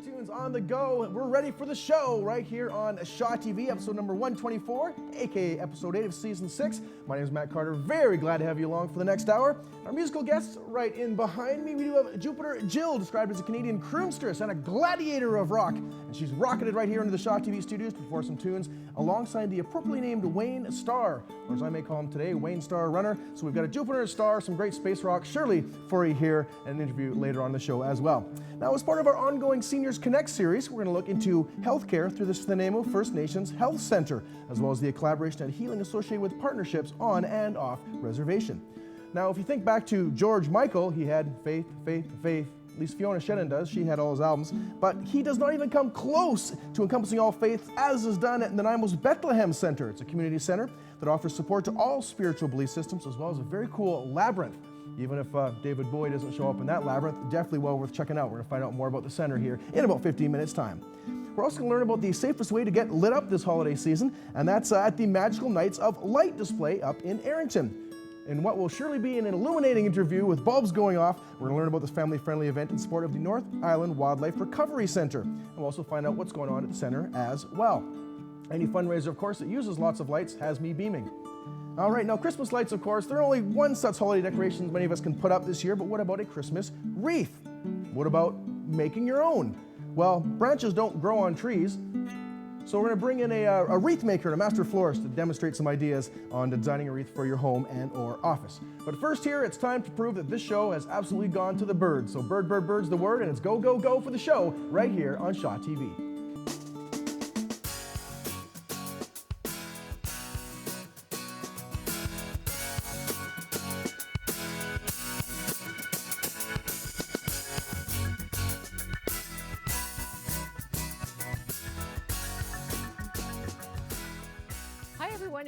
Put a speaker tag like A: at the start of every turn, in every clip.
A: Tunes on the go. We're ready for the show right here on Shaw TV, episode number 124, aka episode 8 of season 6. My name is Matt Carter. Very glad to have you along for the next hour. Our musical guests right in behind me. We do have Jupiter Jill, described as a Canadian croonstress and a gladiator of rock. And she's rocketed right here into the Shaw TV studios to perform some tunes alongside the appropriately named Wayne Starr, or as I may call him today, Wayne Starr Runner. So we've got a Jupiter Starr, some great space rock, surely for you here, and an interview later on the show as well. Now, as part of our ongoing Seniors Connect series, we're going to look into healthcare through the Nanaimo First Nations Health Center, as well as the collaboration and healing associated with partnerships on and off reservation. Now, if you think back to George Michael, he had faith, faith, faith. At least Fiona Shannon does. She had all his albums. But he does not even come close to encompassing all faiths, as is done at Nanaimo's Bethlehem Centre. It's a community center that offers support to all spiritual belief systems, as well as a very cool labyrinth. Even if David Bowie doesn't show up in that labyrinth, definitely well worth checking out. We're going to find out more about the center here in about 15 minutes' time. We're also going to learn about the safest way to get lit up this holiday season, and that's at the Magical Nights of Light display up in Arrington. In what will surely be an illuminating interview with bulbs going off, we're going to learn about this family-friendly event in support of the North Island Wildlife Recovery Center. And we'll also find out what's going on at the center as well. Any fundraiser, of course, that uses lots of lights has me beaming. All right, now Christmas lights, of course, there are only one such holiday decorations many of us can put up this year, but what about a Christmas wreath? What about making your own? Well, branches don't grow on trees, so we're going to bring in a wreath maker and a master florist to demonstrate some ideas on designing a wreath for your home and or office. But first here, it's time to prove that this show has absolutely gone to the birds. So bird, bird, bird's the word, and it's go, go, go for the show right here on Shaw TV.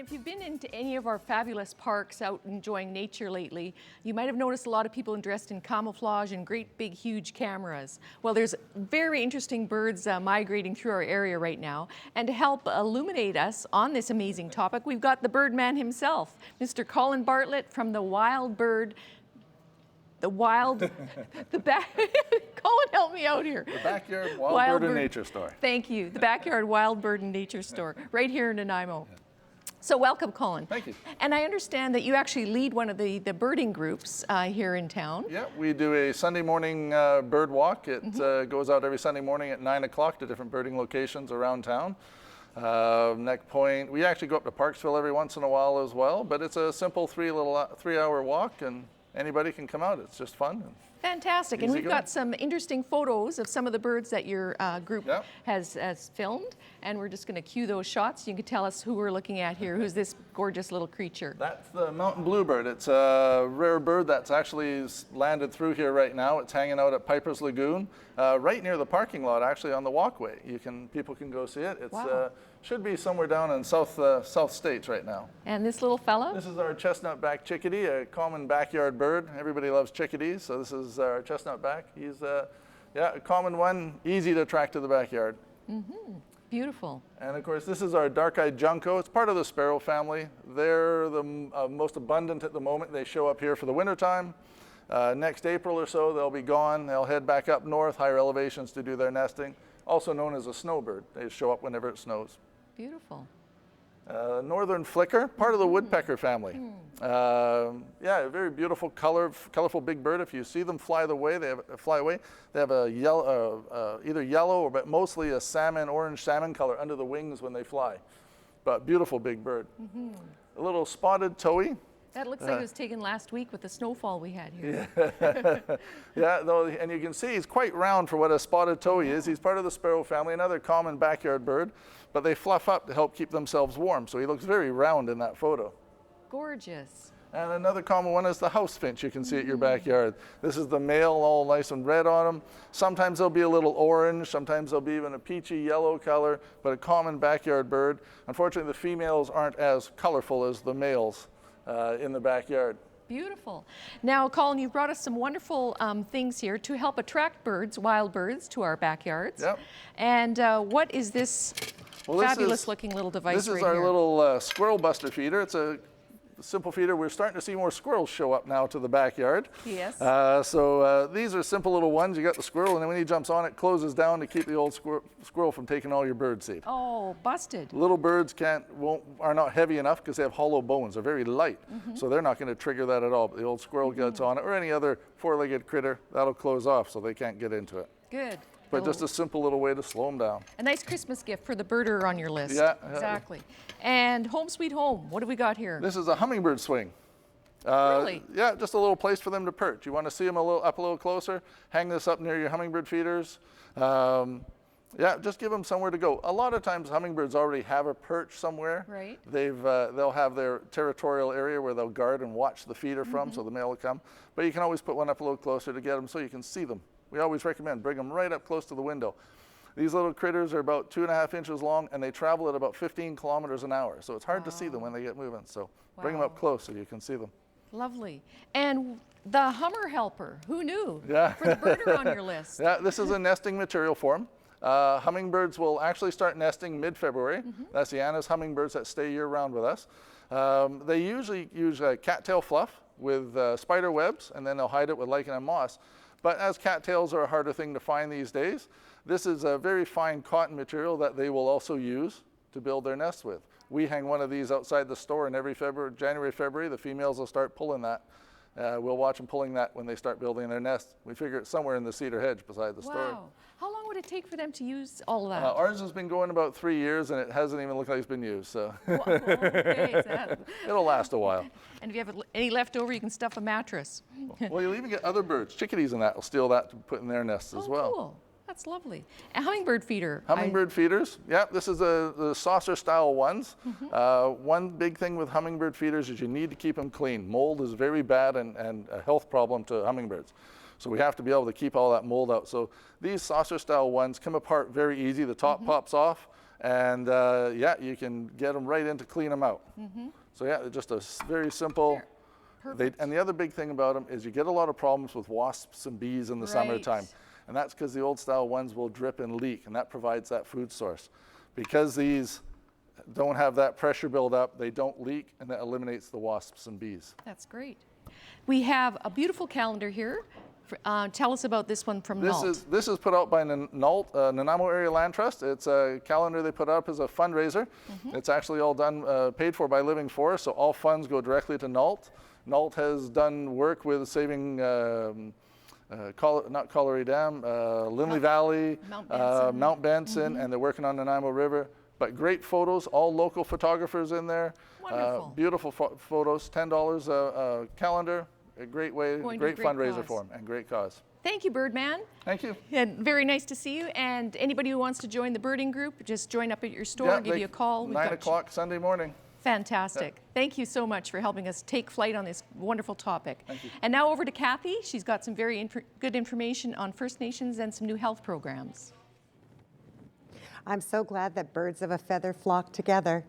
B: If you've been into any of our fabulous parks out enjoying nature lately, you might have noticed a lot of people dressed in camouflage and great big huge cameras. Well, there's very interesting birds migrating through our area right now, and to help illuminate us on this amazing topic, we've got the Birdman himself, Mr. Colin Barlett from the Colin, help me out here.
C: The Backyard Wild Bird and Nature Store.
B: Thank you. The Backyard Wild Bird and Nature Store, right here in Nanaimo. Yeah. So welcome, Colin.
C: Thank you.
B: And I understand that you actually lead one of the birding groups here in town.
C: Yeah, we do a Sunday morning bird walk. It goes out every Sunday morning at 9 o'clock to different birding locations around town. Neck Point. We actually go up to Parksville every once in a while as well, but it's a simple three-hour walk, and anybody can come out. It's just fun.
B: Fantastic. And we've got some interesting photos of some of the birds that your group has filmed, and we're just going to cue those shots. You can tell us who we're looking at here. Who's this gorgeous little creature?
C: That's the mountain bluebird. It's a rare bird that's actually landed through here right now. It's hanging out at Piper's Lagoon, right near the parking lot, actually on the walkway. People can go see it. It's should be somewhere down in South States right now.
B: And this little fella?
C: This is our chestnut-back chickadee, a common backyard bird. Everybody loves chickadees, so this is our chestnut-back. He's a common one, easy to attract to the backyard.
B: Mm-hmm. Beautiful.
C: And of course, this is our dark-eyed junco. It's part of the sparrow family. They're the most abundant at the moment. They show up here for the wintertime. Next April or so, they'll be gone. They'll head back up north, higher elevations to do their nesting. Also known as a snowbird. They show up whenever it snows.
B: Beautiful.
C: Northern flicker, part of the woodpecker family. A very beautiful, colorful big bird. If you see them fly away, they have a yellow, either yellow but mostly a orange salmon color under the wings when they fly. But beautiful big bird. Mm-hmm. A little spotted towhee.
B: That looks like it was taken last week with the snowfall we had here.
C: Yeah, and you can see he's quite round for what a spotted towhee is. He's part of the sparrow family, another common backyard bird, but they fluff up to help keep themselves warm, so he looks very round in that photo.
B: Gorgeous.
C: And another common one is the house finch you can see at your backyard. This is the male, all nice and red on him. Sometimes they'll be a little orange, sometimes they'll be even a peachy yellow color, but a common backyard bird. Unfortunately, the females aren't as colorful as the males in the backyard.
B: Beautiful. Now, Colin, you've brought us some wonderful things here to help attract wild birds to our backyards.
C: Yep.
B: And what is this fabulous looking little device right here?
C: This is our little squirrel buster feeder. It's a simple feeder. We're starting to see more squirrels show up now to the backyard.
B: Yes.
C: So these are simple little ones. You got the squirrel, and then when he jumps on it, closes down to keep the old squirrel from taking all your bird seed.
B: Oh, busted.
C: Little birds are not heavy enough because they have hollow bones. They're very light, so they're not going to trigger that at all. But the old squirrel gets on it, or any other four-legged critter, that'll close off, so they can't get into it.
B: Good.
C: But just a simple little way to slow them down.
B: A nice Christmas gift for the birder on your list.
C: Yeah.
B: Exactly. And Home Sweet Home, what do we got here?
C: This is a hummingbird swing.
B: Really?
C: Yeah, just a little place for them to perch. You want to see them up a little closer? Hang this up near your hummingbird feeders. Yeah, just give them somewhere to go. A lot of times hummingbirds already have a perch somewhere.
B: Right.
C: They'll have their territorial area where they'll guard and watch the feeder from, so the male will come. But you can always put one up a little closer to get them so you can see them. We always recommend bring them right up close to the window. These little critters are about 2.5 inches long, and they travel at about 15 kilometers an hour. So it's hard to see them when they get moving. So bring them up close so you can see them.
B: Lovely. And the Hummer Helper, who knew?
C: Yeah.
B: For the birder on your list.
C: Yeah, this is a nesting material form. Hummingbirds will actually start nesting mid-February. That's the Anna's hummingbirds that stay year-round with us. They usually use cattail fluff with spider webs, and then they'll hide it with lichen and moss. But as cattails are a harder thing to find these days, this is a very fine cotton material that they will also use to build their nests with. We hang one of these outside the store, and every January, February, the females will start pulling that. We'll watch them pulling that when they start building their nest. We figure it's somewhere in the cedar hedge beside the store.
B: Wow. How long would it take for them to use all of that?
C: Ours has been going about 3 years, and it hasn't even looked like it's been used. So
B: Okay,
C: it'll last a while.
B: and if you have any left over, you can stuff a mattress.
C: Well, you'll even get other birds. Chickadees and that will steal that to put in their nests as well.
B: Cool. That's lovely. A hummingbird feeder.
C: Hummingbird feeders. Yeah, this is the saucer style ones. One big thing with hummingbird feeders is you need to keep them clean. Mold is very bad and a health problem to hummingbirds. So we have to be able to keep all that mold out. So these saucer style ones come apart very easy. The top pops off, and yeah, you can get them right in to clean them out. So yeah, they're just a very simple. And the other big thing about them is you get a lot of problems with wasps and bees in the summertime. And that's because the old style ones will drip and leak, and that provides that food source. Because these don't have that pressure build up, they don't leak, and that eliminates the wasps and bees.
B: That's great. We have a beautiful calendar here. Tell us about this one from NALT.
C: This is put out by NALT, Nanaimo Area Land Trust. It's a calendar they put up as a fundraiser. It's actually all done, paid for by Living Forest, so all funds go directly to NALT. NALT has done work with saving not Collery Dam, Lindley Valley, Mount Benson, and they're working on Nanaimo River. But great photos, all local photographers in there.
B: Wonderful.
C: Beautiful photos, $10 a calendar, a great way, great fundraiser for them, and great cause.
B: Thank you, Birdman.
C: Thank you.
B: And very nice to see you. And anybody who wants to join the birding group, just join up at your store, give you a call.
C: 9 o'clock Sunday morning.
B: Fantastic. Yeah. Thank you so much for helping us take flight on this wonderful topic.
C: Thank you.
B: And now over to Kathy. She's got some very good information on First Nations and some new health programs.
D: I'm so glad that birds of a feather flock together.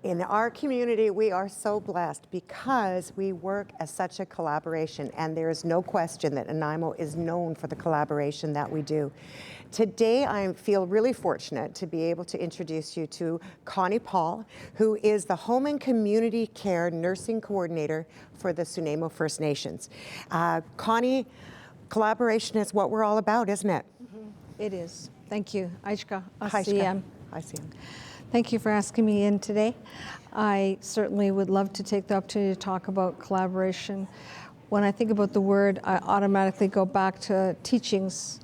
D: In our community, we are so blessed because we work as such a collaboration, and there is no question that Nanaimo is known for the collaboration that we do. Today, I feel really fortunate to be able to introduce you to Connie Paul, who is the Home and Community Care Nursing Coordinator for the Snuneymuxw First Nations. Connie, collaboration is what we're all about, isn't it?
E: It is. Thank you, Aishka.
D: Hi,
E: ICM. Thank you for asking me in today. I certainly would love to take the opportunity to talk about collaboration. When I think about the word, I automatically go back to teachings.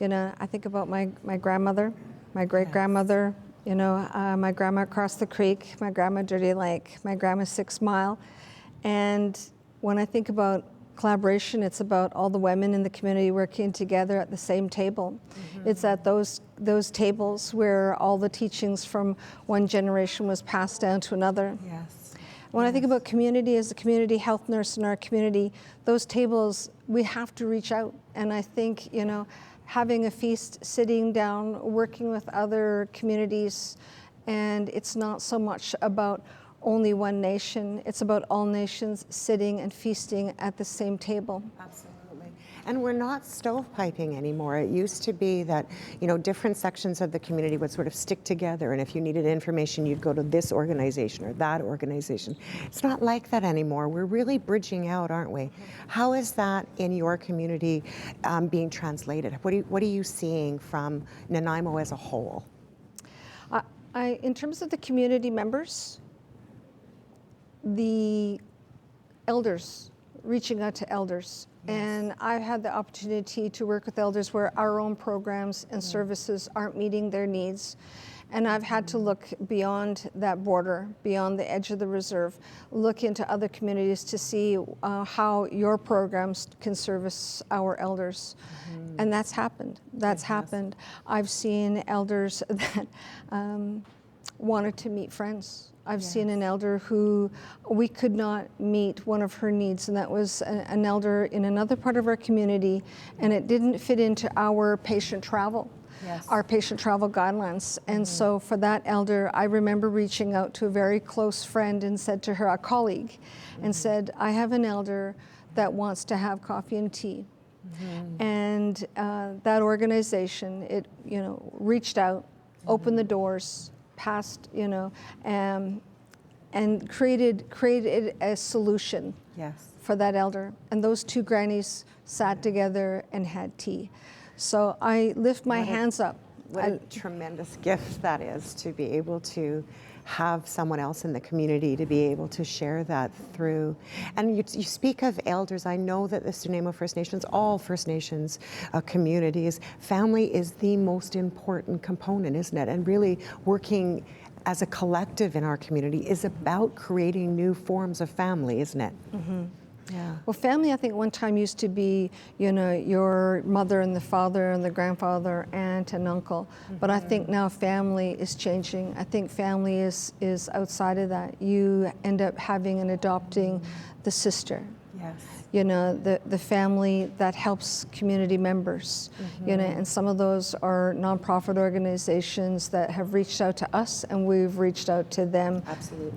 E: You know, I think about my grandmother, my great-grandmother, you know, my grandma across the creek, my grandma Dirty Lake, my grandma 6 Mile. And when I think about collaboration, it's about all the women in the community working together at the same table. It's at those tables where all the teachings from one generation was passed down to another.
D: Yes.
E: When I think about community as a community health nurse in our community, those tables, we have to reach out. And I think, you know, having a feast, sitting down, working with other communities, and it's not so much about only one nation. It's about all nations sitting and feasting at the same table.
D: Absolutely. And we're not stovepiping anymore. It used to be that, different sections of the community would sort of stick together, and if you needed information, you'd go to this organization or that organization. It's not like that anymore. We're really bridging out, aren't we? How is that in your community being translated? What are you seeing from Nanaimo as a whole?
E: In terms of the community members, the elders, reaching out to elders. Yes. And I've had the opportunity to work with elders where our own programs and services aren't meeting their needs. And I've had to look beyond that border, beyond the edge of the reserve, look into other communities to see how your programs can service our elders. And that's happened. That's happened. I've seen elders that wanted to meet friends. I've seen an elder who we could not meet one of her needs, and that was an elder in another part of our community, and it didn't fit into our patient travel. Our patient travel guidelines. And so for that elder, I remember reaching out to a very close friend and said to her, a colleague, and said, I have an elder that wants to have coffee and tea. And that organization, it reached out, opened the doors, passed, and created a solution for that elder. And those two grannies sat together and had tea. So I lift my hands up.
D: What a tremendous gift that is, to be able to have someone else in the community to be able to share that through. And you speak of elders. I know that the Snuneymuxw First Nations, all First Nations communities, family is the most important component, isn't it? And really working as a collective in our community is about creating new forms of family, isn't it? Yeah.
E: Well, family, I think one time used to be, your mother and the father and the grandfather, aunt and uncle. But I think now family is changing. I think family is outside of that. You end up having and adopting the sister.
D: Yes.
E: The family that helps community members. And some of those are nonprofit organizations that have reached out to us, and we've reached out to them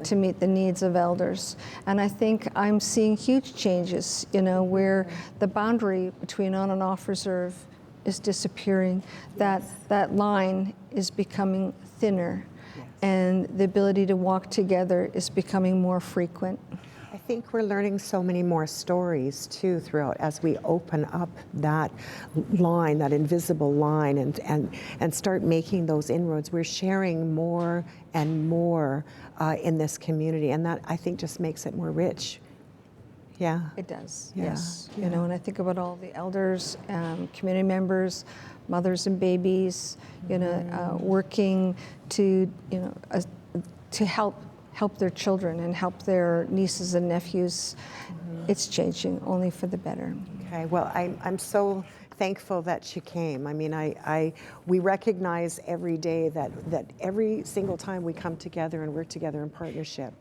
E: to meet the needs of elders. And I think I'm seeing huge changes, where the boundary between on and off reserve is disappearing. That line is becoming thinner, and the ability to walk together is becoming more frequent.
D: I think we're learning so many more stories too throughout as we open up that line, that invisible line, and start making those inroads. We're sharing more and more in this community, and that I think just makes it more rich. Yeah.
E: It does. Yes. When I think about all the elders, community members, mothers and babies, working to help their children and help their nieces and nephews, it's changing only for the better.
D: Okay, well, I'm so thankful that you came. I mean, we recognize every day that every single time we come together and work together in partnership,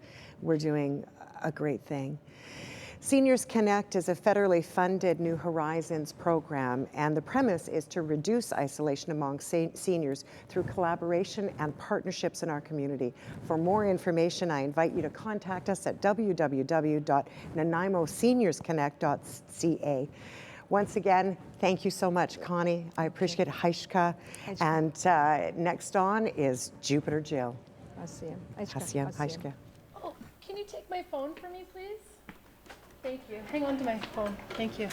D: we're doing a great thing. Seniors Connect is a federally funded New Horizons program, and the premise is to reduce isolation among seniors through collaboration and partnerships in our community. For more information, I invite you to contact us at www.nanaimoseniorsconnect.ca. Once again, thank you so much, Connie. I appreciate it. Haishka. And next on is Jupiter Jill.
E: Asiam.
D: Haishka.
F: Oh, can you take my phone for me, please? Thank you. Hang on to my phone. Thank you.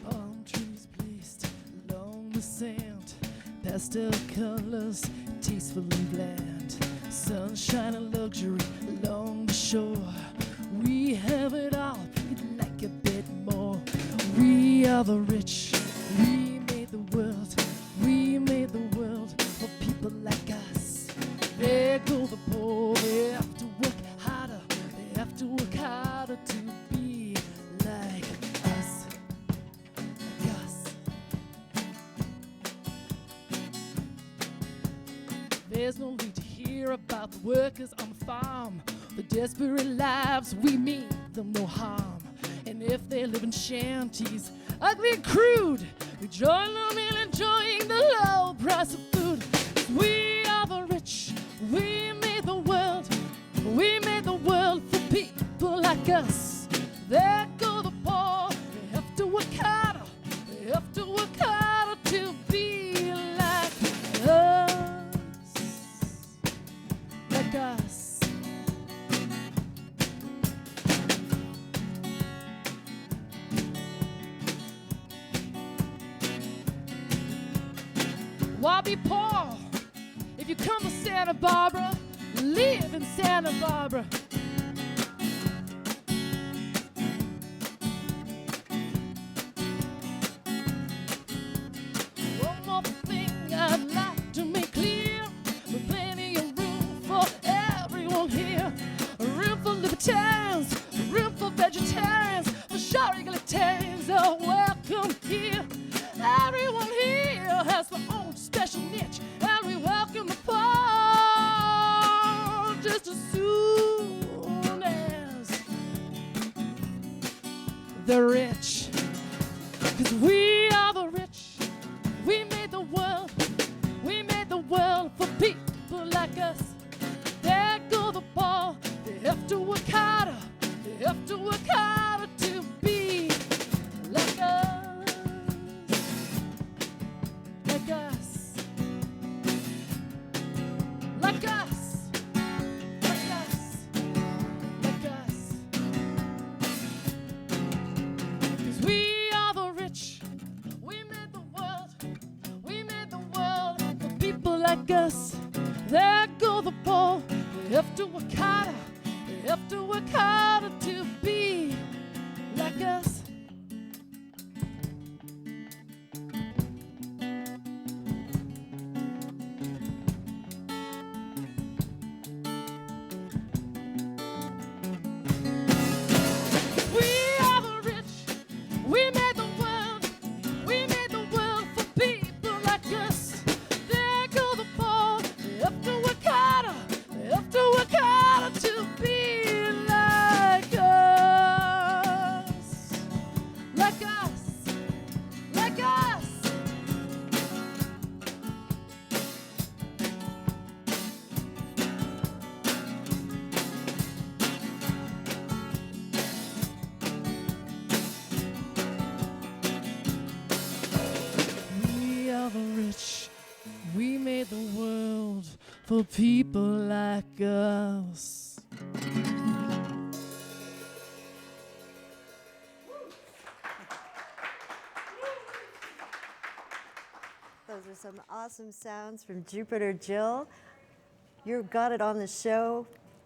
G: Palm trees placed along the sand, pastel colors, tasteful and bland, sunshine and luxury along the shore. We have it all, we'd like a bit more. We are the rich, we made the world for people like us. There go the poor, they have to work harder, to be like us, There's no need to hear about the workers on the farm, the desperate lives, we mean them no harm. And if they live in shanties, ugly and crude, we join them in enjoying the low price of food. We are the rich, we made the world for people like us. There go the poor, they have to work harder, they have to work harder to be like us, like us. Why be poor if you come to Santa Barbara, live in Santa Barbara? One more thing I'd like to make clear, with plenty of room for everyone here. A room for libertarians, a room for vegetarians, for sure egalitarians are welcome here. Everyone here has their own special niche, and we welcome the poor just as soon as the rich. 'Cause we are the rich, we made the world for people like us. There go the poor, they have to work harder, they have to work harder to be like us, like us, like us, like us, like us. 'Cause we are the rich, we made the world for people like us. There go the poor, they have to work harder, they have to work harder to be like us. We are the rich, we made the world for people like us. There go the poor, they have to work harder, they have to work harder to be like us, like us, like us. We are the rich, we made the world for people like us.
D: Those are some awesome sounds from Jupiter Jill. You've got it on the show.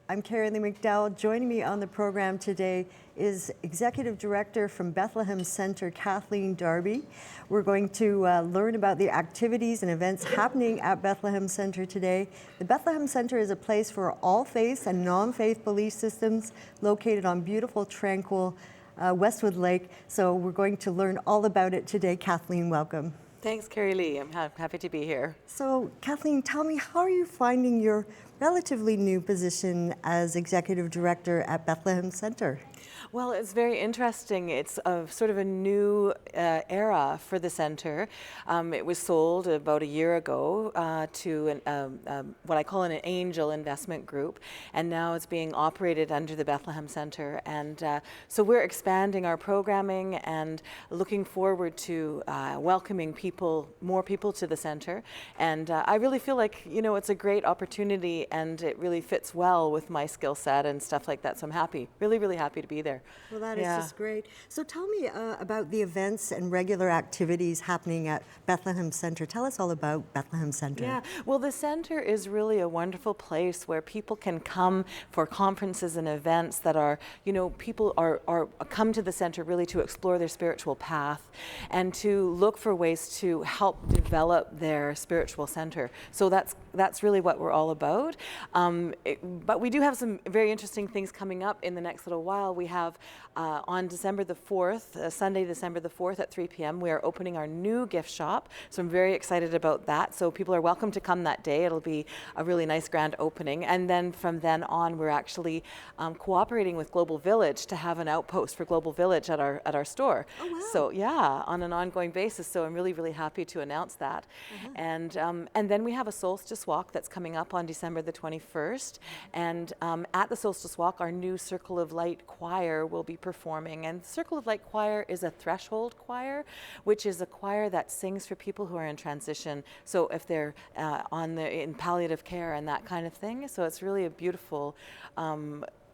D: I'm Carrie Lee McDowell. Joining me on the program today is Executive Director from Bethlehem Centre Kathleen Darby. We're going to learn about the activities and events happening at Bethlehem Centre today. The Bethlehem Centre is a place for all faiths and non-faith belief systems located on beautiful, tranquil Westwood Lake. So we're going to learn all about it today. Kathleen, welcome.
H: Thanks, Carrie Lee. I'm happy to be here.
D: So, Kathleen, tell me, how are you finding your relatively new position as Executive Director at Bethlehem Centre?
H: Well, it's very interesting. It's sort of a new era for the centre. It was sold about a year ago to what I call an angel investment group, and now it's being operated under the Bethlehem Centre. And so we're expanding our programming and looking forward to welcoming more people to the centre. And I really feel like, it's a great opportunity, and it really fits well with my skill set and stuff like that. So I'm happy, really, really happy to be there.
D: Well, that is just great. So tell me about the events and regular activities happening at Bethlehem Centre. Tell us all about Bethlehem Centre.
H: Yeah, well, the centre is really a wonderful place where people can come for conferences and events that are, people are come to the centre really to explore their spiritual path and to look for ways to help develop their spiritual centre. So that's really what we're all about. But we do have some very interesting things coming up in the next little while. we have on December the 4th, Sunday, December the 4th at 3 p.m., we are opening our new gift shop. So I'm very excited about that. So people are welcome to come that day. It'll be a really nice grand opening. And then from then on, we're actually cooperating with Global Village to have an outpost for Global Village at our store.
D: Oh, wow.
H: So yeah, on an ongoing basis. So I'm really, really happy to announce that. And then we have a solstice walk that's coming up on December the 21st. And at the solstice walk, our new Circle of Light choir will be performing. And Circle of Light choir is a threshold choir, which is a choir that sings for people who are in transition. So if they're in palliative care and that kind of thing. So it's really a beautiful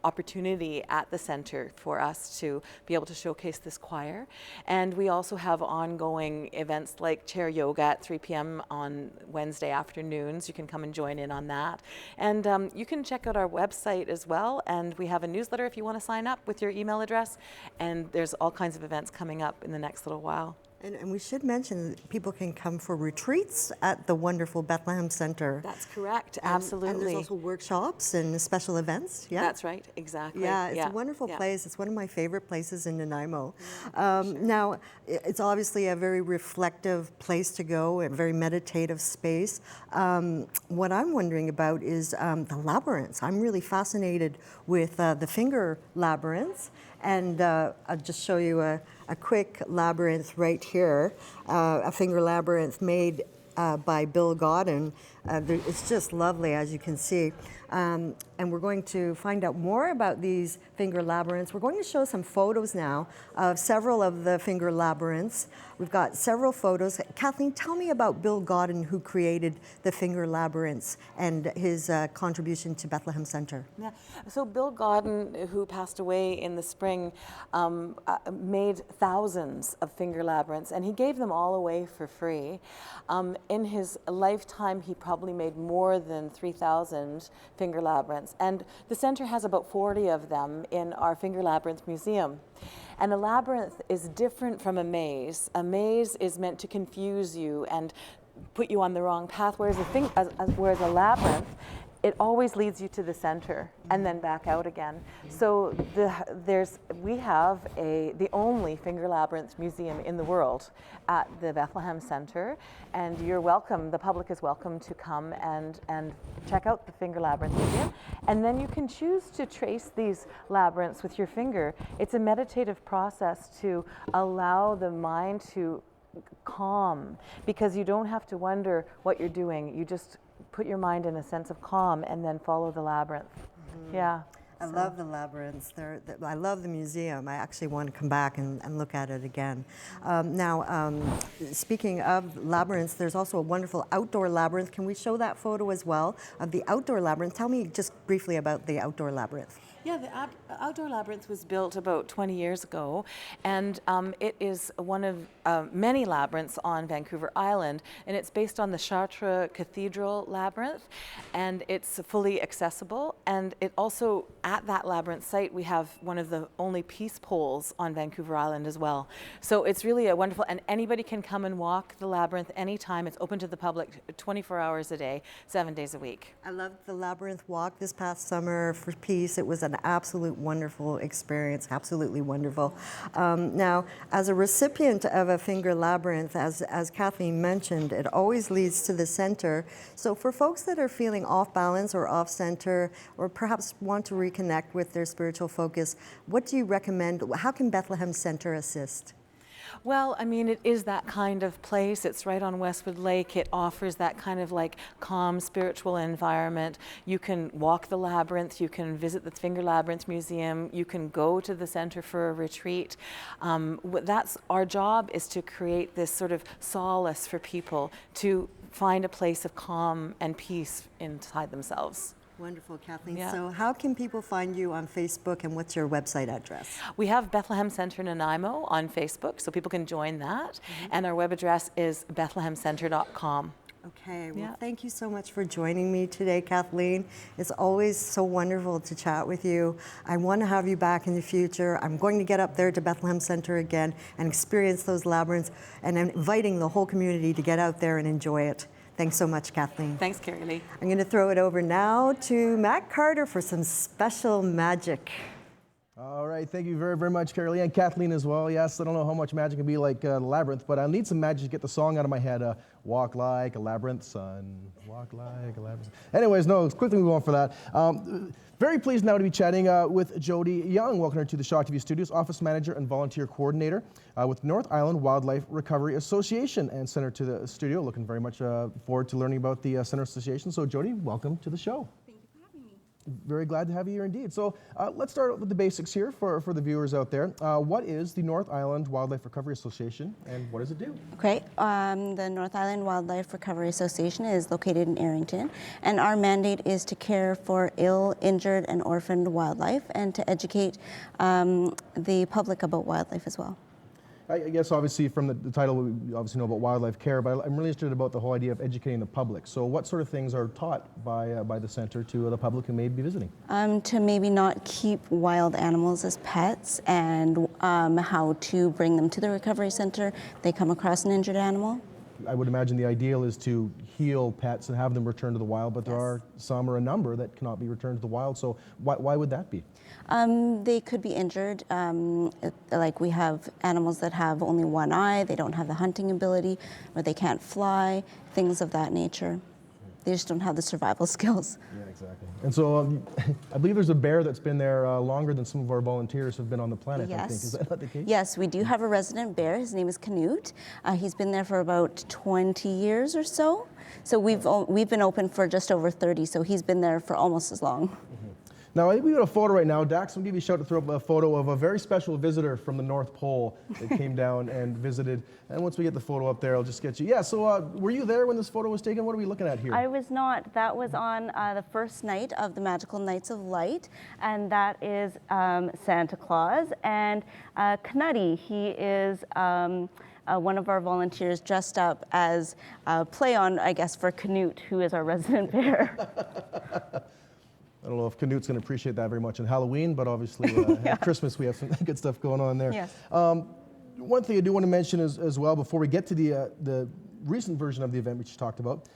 H: opportunity at the center for us to be able to showcase this choir. And we also have ongoing events like chair yoga at 3 p.m. on Wednesday afternoons. You can come and join in on that. And you can check out our website as well. And we have a newsletter if you want to sign up with your email address. And there's all kinds of events coming up in the next little while.
D: And we should mention that people can come for retreats at the wonderful Bethlehem Centre.
H: That's correct, absolutely.
D: And there's also workshops and special events, yeah?
H: That's right, exactly.
D: Yeah, it's a wonderful place. It's one of my favorite places in Nanaimo. Now, it's obviously a very reflective place to go, a very meditative space. What I'm wondering about is the labyrinths. I'm really fascinated with the finger labyrinths. And I'll just show you a quick labyrinth right here, a finger labyrinth made by Bill Godden. It's just lovely, as you can see. And we're going to find out more about these finger labyrinths. We're going to show some photos now of several of the finger labyrinths. We've got several photos. Kathleen, tell me about Bill Godden, who created the finger labyrinths, and his contribution to Bethlehem Centre.
H: Yeah. So Bill Godden, who passed away in the spring, made thousands of finger labyrinths, and he gave them all away for free. In his lifetime, he probably made more than 3,000 finger labyrinths. And the center has about 40 of them in our Finger Labyrinth Museum. And a labyrinth is different from a maze. A maze is meant to confuse you and put you on the wrong path, whereas a labyrinth, it always leads you to the center and then back out again. So we have the only finger labyrinth museum in the world at the Bethlehem Centre, and you're welcome, the public is welcome to come and check out the Finger Labyrinth Museum. And then you can choose to trace these labyrinths with your finger. It's a meditative process to allow the mind to calm, because you don't have to wonder what you're doing. You just put your mind in a sense of calm and then follow the labyrinth. Yeah.
D: I love the labyrinths. I love the museum. I actually want to come back and look at it again. Speaking of labyrinths, there's also a wonderful outdoor labyrinth. Can we show that photo as well of the outdoor labyrinth? Tell me just briefly about the outdoor labyrinth.
H: Yeah, the outdoor labyrinth was built about 20 years ago, and it is one of many labyrinths on Vancouver Island, and it's based on the Chartres Cathedral labyrinth, and it's fully accessible. And it also, at that labyrinth site, we have one of the only peace poles on Vancouver Island as well. So it's really a wonderful, and anybody can come and walk the labyrinth anytime. It's open to the public 24 hours a day, 7 days a week.
D: I loved the labyrinth walk this past summer for peace. It was an absolute wonderful experience, absolutely wonderful. Now, as a recipient of a finger labyrinth, as Kathleen mentioned, it always leads to the center. So for folks that are feeling off balance or off center, or perhaps want to reconnect with their spiritual focus, what do you recommend? How can Bethlehem Centre assist?
H: Well, I mean, it is that kind of place. It's right on Westwood Lake. It offers that kind of like calm spiritual environment. You can walk the labyrinth. You can visit the Finger Labyrinth Museum. You can go to the center for a retreat. That's our job, is to create this sort of solace for people to find a place of calm and peace inside themselves.
D: Wonderful, Kathleen.
H: Yeah.
D: So how can people find you on Facebook, and what's your website address?
H: We have Bethlehem Centre Nanaimo on Facebook, so people can join that. And our web address is bethlehemcentre.com.
D: Okay, well, thank you so much for joining me today, Kathleen. It's always so wonderful to chat with you. I want to have you back in the future. I'm going to get up there to Bethlehem Centre again and experience those labyrinths, and I'm inviting the whole community to get out there and enjoy it. Thanks so much, Kathleen.
H: Thanks, Carrie Lee.
D: I'm going to throw it over now to Matt Carter for some special magic.
A: All right, thank you very, very much, Carly, and Kathleen as well. Yes, I don't know how much magic can be like Labyrinth, but I need some magic to get the song out of my head. Walk like a labyrinth, son. Walk like a labyrinth. Anyways, no, let's quickly move on for that. Very pleased now to be chatting with Jodi Young. Welcome her to the Shaw TV Studios, Office Manager and Volunteer Coordinator with North Island Wildlife Recovery Association, and sent her to the studio. Looking very much forward to learning about the Center Association. So, Jodi, welcome to the show. Very glad to have you here indeed. So let's start with the basics here for the viewers out there. What is the North Island Wildlife Recovery Association and what does it do?
I: Okay, the North Island Wildlife Recovery Association is located in Arrington, and our mandate is to care for ill, injured, and orphaned wildlife and to educate the public about wildlife as well.
A: I guess obviously from the title we obviously know about wildlife care, but I'm really interested about the whole idea of educating the public. So what sort of things are taught by the center to the public who may be visiting?
I: To maybe not keep wild animals as pets, and how to bring them to the recovery center if they come across an injured animal.
A: I would imagine the ideal is to heal pets and have them return to the wild, but there are some or a number that cannot be returned to the wild. So why would that be?
I: They could be injured. Like we have animals that have only one eye, they don't have the hunting ability, or they can't fly, things of that nature. They just don't have the survival skills.
A: Yeah, exactly. And so I believe there's a bear that's been there longer than some of our volunteers have been on the planet,
I: Yes.
A: I think. Is that not the case?
I: Yes, we do have a resident bear. His name is Canute. He's been there for about 20 years or so. So we've been open for just over 30, so he's been there for almost as long.
A: Now, I think we've got a photo right now. Dax, I'm going to give you a shout to throw up a photo of a very special visitor from the North Pole that came down and visited. And once we get the photo up there, I'll just get you. Yeah, so were you there when this photo was taken? What are we looking at here?
I: I was not. That was on the first night of the Magical Nights of Light, and that is Santa Claus. And Knuddy, he is one of our volunteers dressed up as play on, I guess, for Canute, who is our resident bear.
A: I don't know if Canute's going to appreciate that very much on Halloween, but obviously at Christmas we have some good stuff going on there.
I: Yes.
A: One thing I do want to mention as well before we get to the recent version of the event which you talked about,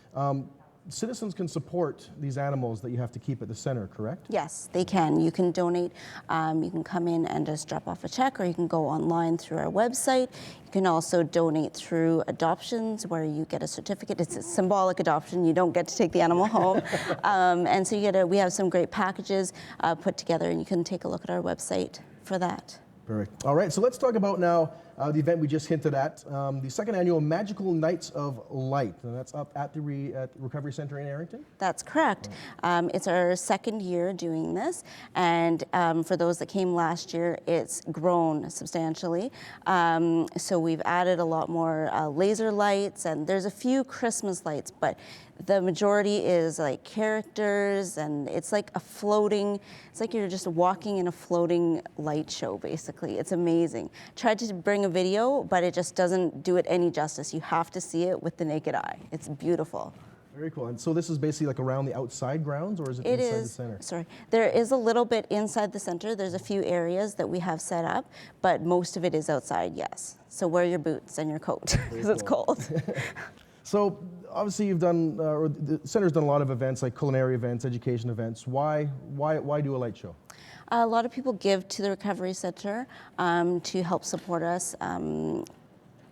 A: citizens can support these animals that you have to keep at the center, correct?
I: Yes, they can. You can donate. You can come in and just drop off a check, or you can go online through our website. You can also donate through adoptions, where you get a certificate. It's a symbolic adoption. You don't get to take the animal home. And so we have some great packages put together, and you can take a look at our website for that.
A: Perfect. All right, so let's talk about now the event we just hinted at, the second annual Magical Nights of Light. And that's up at the Recovery Center in Arrington?
I: That's correct. It's our second year doing this, and for those that came last year, it's grown substantially. So we've added a lot more laser lights, and there's a few Christmas lights, but the majority is like characters, and it's like it's like you're just walking in a floating light show, basically. It's amazing. Tried to bring a video, but it just doesn't do it any justice. You have to see it with the naked eye. It's beautiful.
A: Very cool. And so this is basically like around the outside grounds, or is it inside the center?
I: Sorry. There is a little bit inside the center. There's a few areas that we have set up, but most of it is outside, yes. So wear your boots and your coat, because it's cold.
A: So obviously you've done, or the center's done a lot of events, like culinary events, education events. Why do a light show?
I: A lot of people give to the Recovery Center to help support us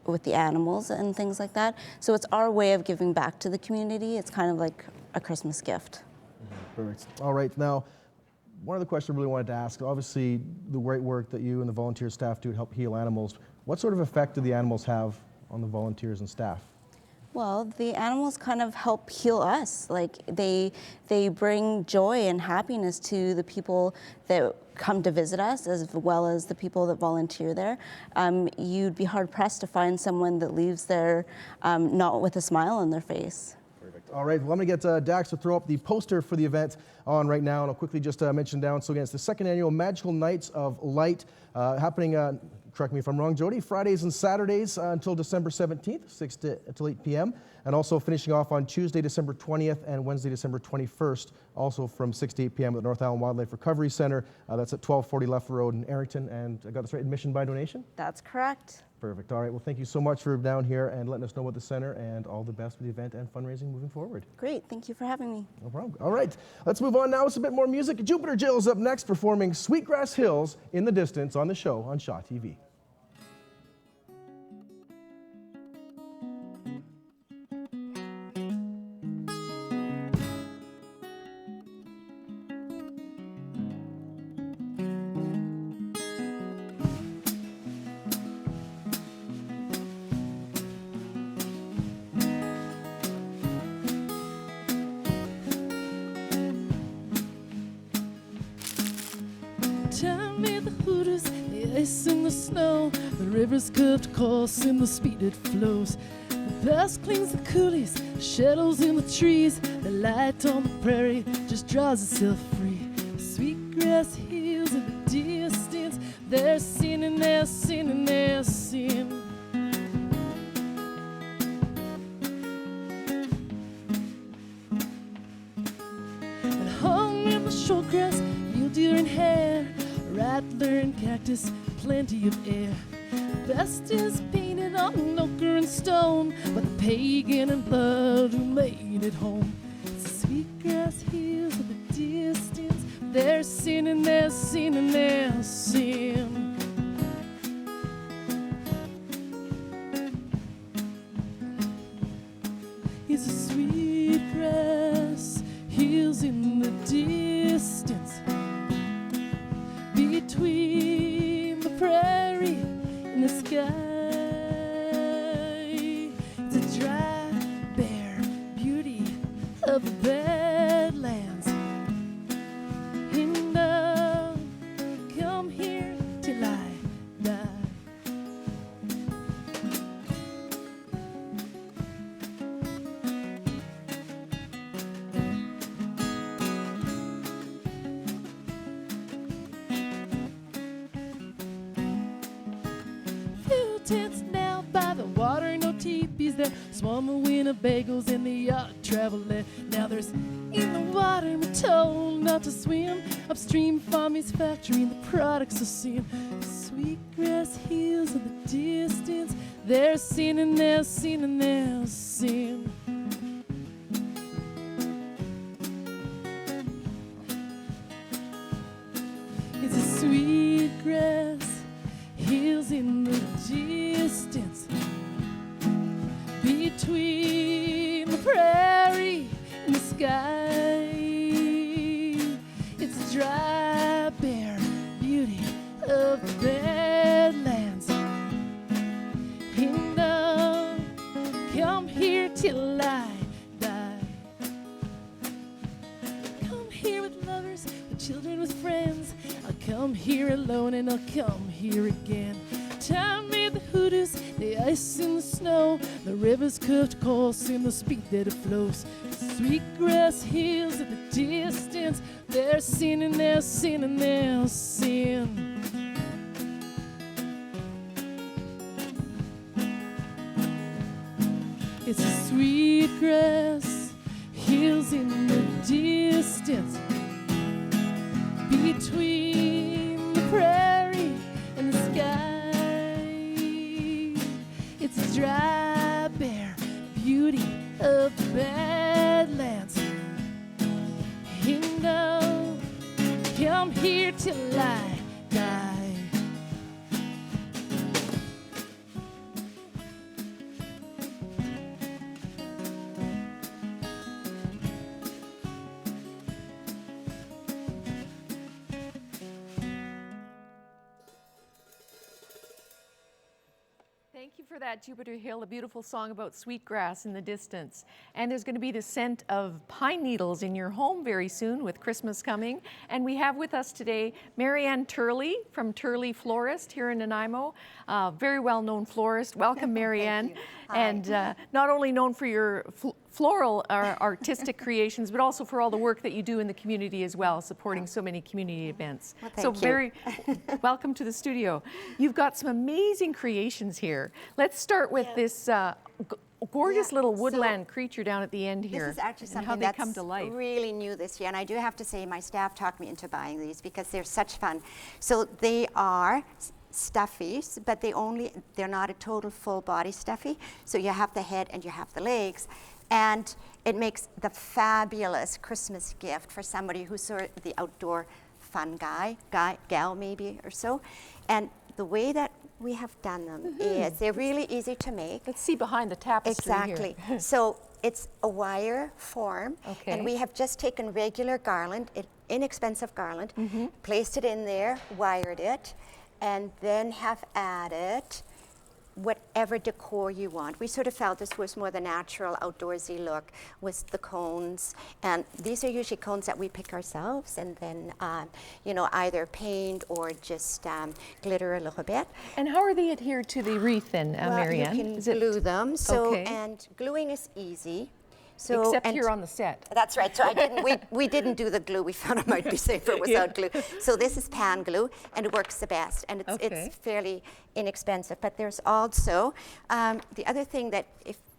I: with the animals and things like that. So it's our way of giving back to the community. It's kind of like a Christmas gift.
A: Perfect. All right. Now, one other question I really wanted to ask, obviously the great work that you and the volunteer staff do to help heal animals, what sort of effect do the animals have on the volunteers and staff?
I: Well, the animals kind of help heal us. Like they bring joy and happiness to the people that come to visit us, as well as the people that volunteer there. You'd be hard pressed to find someone that leaves there not with a smile on their face.
A: Perfect. All right, well, I'm going to get Dax to throw up the poster for the event on right now, and I'll quickly just mention down. So again, it's the second annual Magical Nights of Light happening, correct me if I'm wrong, Jodi, Fridays and Saturdays until December 17th, 6 to 8 p.m. And also finishing off on Tuesday, December 20th and Wednesday, December 21st, also from 6 to 8 p.m. at the North Island Wildlife Recovery Center. That's at 1240 Left Road in Arrington. And I got this right, admission by donation?
I: That's correct.
A: Perfect. All right. Well, thank you so much for down here and letting us know about the center, and all the best with the event and fundraising moving forward.
I: Great. Thank you for having me.
A: No problem. All right. Let's move on now with a bit more music. Jupiter Jill's up next, performing Sweetgrass Hills in the Distance on the show on Shaw TV.
G: Time made the hooters, the ice and the snow, the river's curved course and the speed it flows. The past cleans the coulees, the shadows in the trees, the light on the prairie just draws itself free. The sweetgrass hills in the distance, they're singing, they're singing, they're singing. And hung in the short grass, mule deer and hare, rattler and cactus, plenty of air. The best is painted on ochre and stone, but the pagan and blood who made it home. It's the sweetgrass hills in the distance, they're singing, they're singing, they're singing. It's the sweetgrass hills in the distance, between the prairie and the sky. It's a dry, bare beauty of the Badlands. And I'll come here till I die. Tents now by the water, no teepees there. Swarm of Winnebagos in the yacht travel there. Now there's in the water, we're told not to swim. Upstream, Farmy's factory and the products are seen. Sweetgrass hills in the distance, they're singing, they're singing, they're singing. It's a sweetgrass hills in the distance, between the prairie and the sky. It's a dry, bare beauty of the Badlands. And I'll come here till I die. Come here with lovers, with children, with friends. I'll come here alone and I'll come here again. Time made the hoodoos, the ice and the snow, the river's curved course and the speed that it flows. Sweetgrass hills in the distance, they're singing, they're singing, they're singing. It's the sweetgrass hills in the distance, between the prairie and the sky. It's a dry, bare beauty of the Badlands. And I'll come here till I die.
B: Thank you for that, Jupiter Hill, a beautiful song about sweetgrass in the distance. And there's going to be the scent of pine needles in your home very soon with Christmas coming. And we have with us today Marianne Turley from Turley Florist here in Nanaimo, very well-known florist. Welcome, Marianne. And not only known for your floral artistic creations, but also for all the work that you do in the community as well, supporting so many community events.
J: Well,
B: so
J: thank
B: very welcome to the studio. You've got some amazing creations here. Let's start with this gorgeous little woodland creature down at the end here.
J: This is actually
B: and
J: something
B: how they
J: that's
B: come to life.
J: really new this year, and I do have to say my staff talked me into buying these because they're such fun. So they are
D: stuffies, but they're not a total full body stuffy. So you have the head and you have the legs. And it makes the fabulous Christmas gift for somebody who's sort of the outdoor fun gal maybe or so. And the way that we have done them is they're really easy to make.
B: Let's see behind the tapestry
D: Exactly.
B: here.
D: So it's a wire form,
B: Okay.
D: and we have just taken regular garland, inexpensive garland, placed it in there, wired it, and then have added whatever decor you want. We sort of felt this was more the natural outdoorsy look with the cones, and these are usually cones that we pick ourselves, and then you know, either paint or just glitter a little bit.
B: And how are they adhered to the wreath then, Marianne?
D: You can
B: Is it-
D: glue them. So
B: Okay.
D: and gluing is easy. So
B: Except
D: and
B: here on the set.
D: That's right. So we didn't do the glue. We found it might be safer without glue. So this is pan glue, and it works the best, and
B: Okay.
D: it's fairly inexpensive. But there's also the other thing that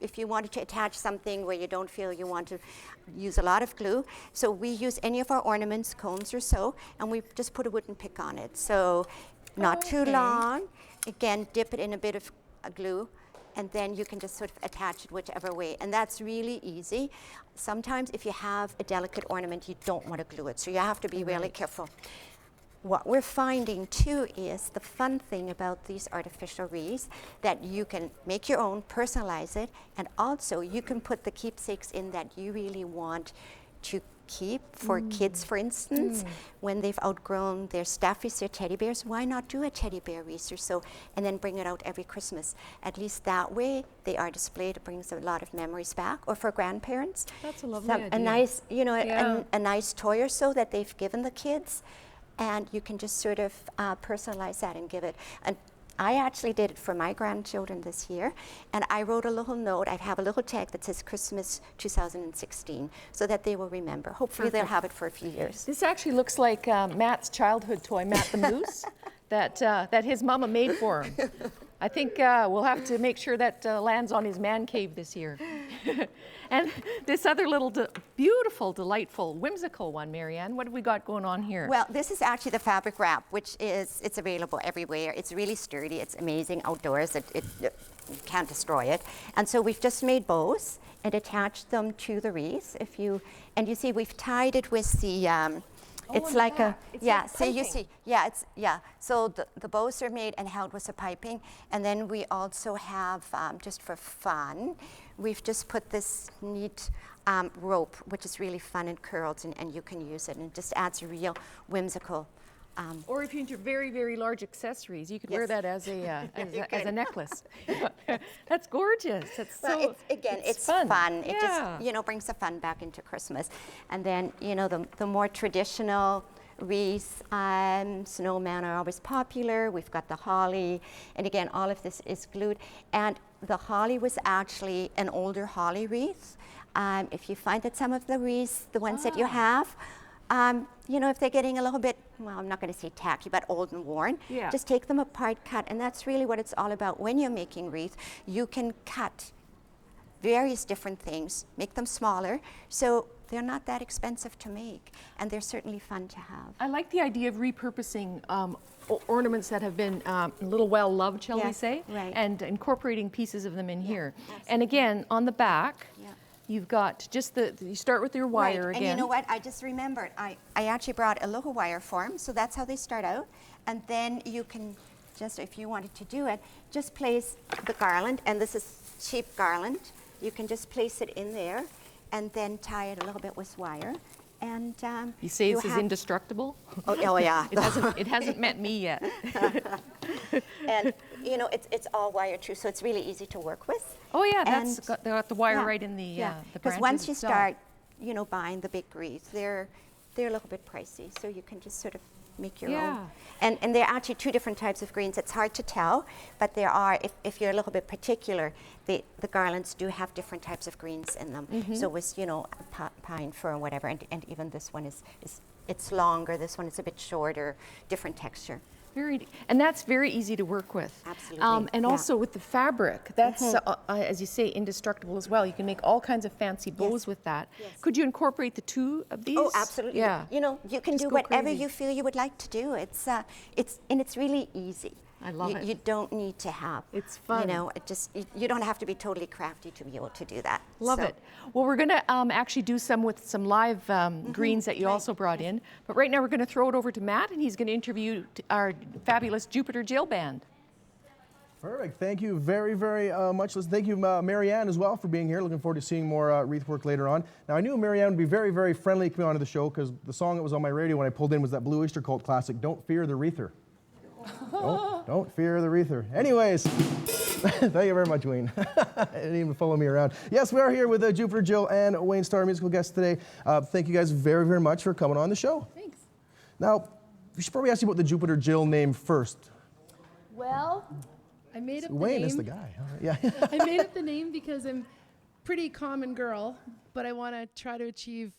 D: if you wanted to attach something where you don't feel you want to use a lot of glue, so we use any of our ornaments, cones or so, and we just put a wooden pick on it. So not too
B: Okay.
D: long. Again, dip it in a bit of glue, and then you can just sort of attach it whichever way. And that's really easy. Sometimes if you have a delicate ornament, you don't want to glue it, so you have to be really careful. What we're finding too is the fun thing about these artificial wreaths, that you can make your own, personalize it, and also you can put the keepsakes in that you really want to keep for kids, for instance, when they've outgrown their stuffies, their teddy bears. Why not do a teddy bear wreath or so, and then bring it out every Christmas? At least that way they are displayed. It brings a lot of memories back. Or for grandparents,
B: That's a lovely idea.
D: a nice, you know,
B: Yeah.
D: a nice toy or so that they've given the kids, and you can just sort of personalize that and give it. And I actually did it for my grandchildren this year, and I wrote a little note. I have a little tag that says Christmas 2016, so that they will remember. Hopefully they'll have it for a few years.
B: This actually looks like Matt's childhood toy, Matt the Moose, that his mama made for him. I think we'll have to make sure that lands on his man cave this year. And this other little beautiful, delightful, whimsical one, Marianne, what have we got going on here?
D: Well, this is actually the fabric wrap, which it's available everywhere. It's really sturdy. It's amazing outdoors. You can't destroy it. And so we've just made bows and attached them to the wreath. And you see, we've tied it with the. It's like a, yeah, so you see, so the bows are made and held with a piping, and then we also have, just for fun, we've just put this neat rope, which is really fun and curls, and you can use it, and it just adds a real whimsical.
B: Or if you're into very, very large accessories, you could wear
D: Yes.
B: that as a necklace. That's gorgeous. That's
D: Well, it's fun. It
B: Yeah.
D: just, you know, brings the fun back into Christmas. And then, you know, the more traditional wreaths, snowmen are always popular. We've got the holly. And again, all of this is glued. And the holly was actually an older holly wreath. If you find that some of the wreaths, the ones that you have, you know, if they're getting a little bit, well, I'm not going to say tacky, but old and worn,
B: Yeah.
D: just take them apart, cut, and that's really what it's all about. When you're making wreath, you can cut various different things, make them smaller, so they're not that expensive to make, and they're certainly fun to have.
B: I like the idea of repurposing ornaments that have been a little well loved, shall we
D: Yes,
B: say,
D: right.
B: and incorporating pieces of them in here. And again, on the back,
D: Yeah.
B: you've got just you start with your wire
D: Right.
B: again.
D: And you know what? I just remembered. I actually brought a little wire form, so that's how they start out. And then you can just, if you wanted to do it, just place the garland, and this is cheap garland. You can just place it in there, and then tie it a little bit with wire. And
B: You say this is
D: have-
B: indestructible?
D: Oh yeah.
B: It hasn't met me yet.
D: And you know, it's all wire too, so it's really easy to work with.
B: Oh yeah, that's
D: And-
B: they got the wire
D: Yeah,
B: right in the
D: Because
B: branches
D: once you
B: itself.
D: start, you know, buying the big wreaths, they're a little bit pricey, so you can just sort of make your
B: Yeah.
D: own. And there are actually two different types of greens. It's hard to tell, but there are, if you're a little bit particular, the garlands do have different types of greens in them.
B: Mm-hmm.
D: So with, you know, pine, fir, and whatever, and even this one it's longer, this one is a bit shorter, different texture.
B: And that's very easy to work with.
D: Absolutely,
B: And
D: yeah.
B: also with the fabric, that's, as you say, indestructible as well. You can make all kinds of fancy bows with that.
D: Yes.
B: Could you incorporate the two of these?
D: Oh, absolutely.
B: Yeah.
D: You know, you can
B: Just
D: do
B: go
D: whatever
B: crazy.
D: you feel you would like to do. It's really easy.
B: I love it.
J: You don't need to have.
B: It's fun.
J: You know, you don't have to be totally crafty to be able to do that.
B: Love it. Well, we're going to actually do some with some live greens that you also brought in. But right now we're going to throw it over to Matt, and he's going to interview our fabulous Jupiter Jill Band.
A: Perfect. Thank you very, very much. Thank you, Marianne, as well, for being here. Looking forward to seeing more Wreath work later on. Now, I knew Marianne would be very, very friendly coming onto the show because the song that was on my radio when I pulled in was that Blue Oyster Cult classic, Don't Fear the Wreather. Don't fear the Wreather. Anyways, thank you very much, Wayne. Didn't even follow me around. Yes, we are here with Jupiter Jill and Wayne Starr, musical guests today. Thank you guys very, very much for coming on the show.
F: Thanks.
A: Now, we should probably ask you about the Jupiter Jill name first.
F: Well, I made up the
A: Wayne
F: name.
A: is the guy. All right, yeah.
F: I made up the name because I'm pretty common girl, but I want to try to achieve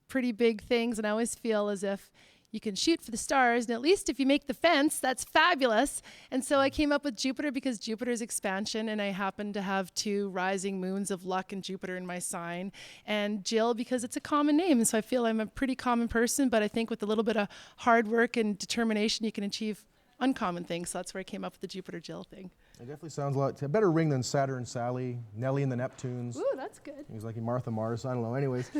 F: pretty big things, and I always feel as if you can shoot for the stars, and at least if you make the fence, that's fabulous. And so I came up with Jupiter because Jupiter's expansion, and I happen to have 2 rising moons of luck and Jupiter in my sign. And Jill because it's a common name, and so I feel I'm a pretty common person, but I think with a little bit of hard work and determination, you can achieve uncommon things. So that's where I came up with the Jupiter Jill thing.
A: It definitely sounds a better ring than Saturn Sally, Nellie and the Neptunes.
F: Ooh, that's good.
A: He's like Martha Mars. I don't know. Anyways,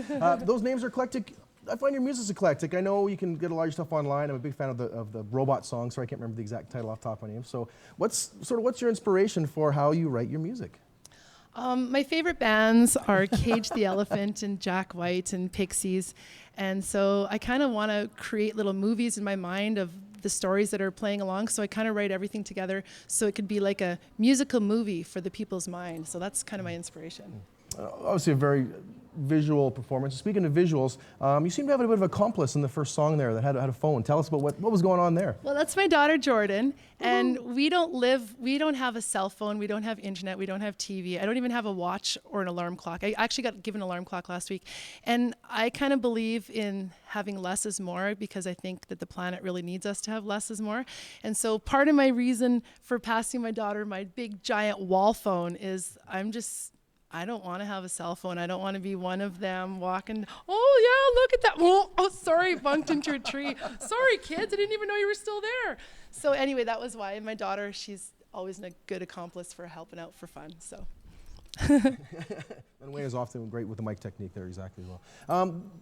A: those names are eclectic. I find your music's eclectic. I know you can get a lot of stuff online. I'm a big fan of the robot song, so I can't remember the exact title off the top of my name. So what's your inspiration for how you write your music?
F: My favorite bands are Cage the Elephant and Jack White and Pixies. And so I kind of want to create little movies in my mind of the stories that are playing along. So I kind of write everything together so it could be like a musical movie for the people's mind. So that's kind of my inspiration.
A: Obviously a very visual performance. Speaking of visuals, you seem to have a bit of accomplice in the first song there that had a phone. Tell us about what was going on there.
F: Well, that's my daughter Jordan, and we don't have a cell phone, we don't have internet, we don't have TV. I don't even have a watch or an alarm clock. I actually got given an alarm clock last week, and I kind of believe in having less is more because I think that the planet really needs us to have less is more. And so part of my reason for passing my daughter my big giant wall phone is I don't want to have a cell phone. I don't want to be one of them walking, oh yeah, look at that. Oh, sorry, bumped into a tree. Sorry, kids, I didn't even know you were still there. So anyway, that was why. And my daughter, she's always a good accomplice for helping out for fun, so.
A: And Wayne is often great with the mic technique there, exactly as well.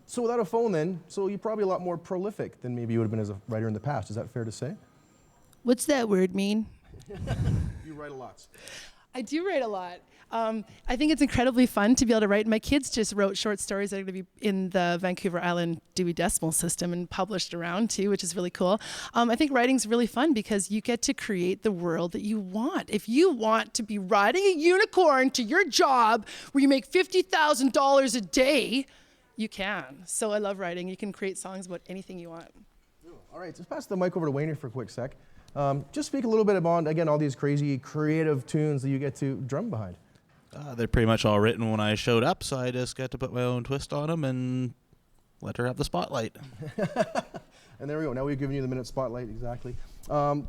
A: So without a phone then, so you're probably a lot more prolific than maybe you would have been as a writer in the past. Is that fair to say?
F: What's that word mean?
A: You write a lot.
F: I do write a lot. I think it's incredibly fun to be able to write. My kids just wrote short stories that are going to be in the Vancouver Island Dewey Decimal System and published around too, which is really cool. I think writing's really fun because you get to create the world that you want. If you want to be riding a unicorn to your job where you make $50,000 a day, you can. So I love writing. You can create songs about anything you want.
A: All right, just pass the mic over to Wayne for a quick sec. Just speak a little bit about, again, all these crazy creative tunes that you get to drum behind.
K: They're pretty much all written when I showed up, so I just got to put my own twist on them and let her have the spotlight.
A: And there we go. Now we've given you the minute spotlight, exactly. Obviously